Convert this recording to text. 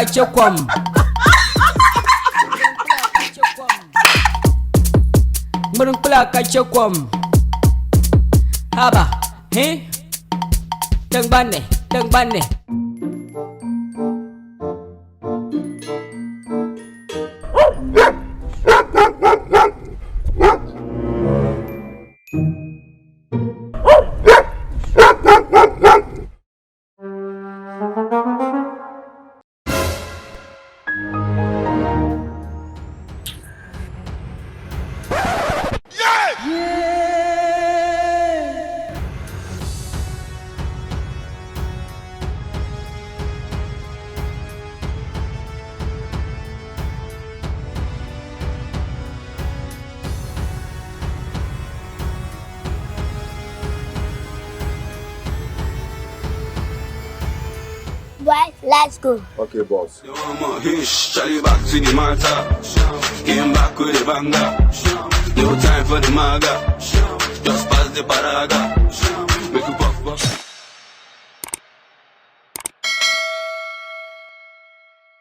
kache kwam. Murung pula kache kwam. Haba, Teng bane. Right, let's go. Okay, boss. Charlie back to the matter. Came back with the banger. No time for the maga. Just pass the paraga.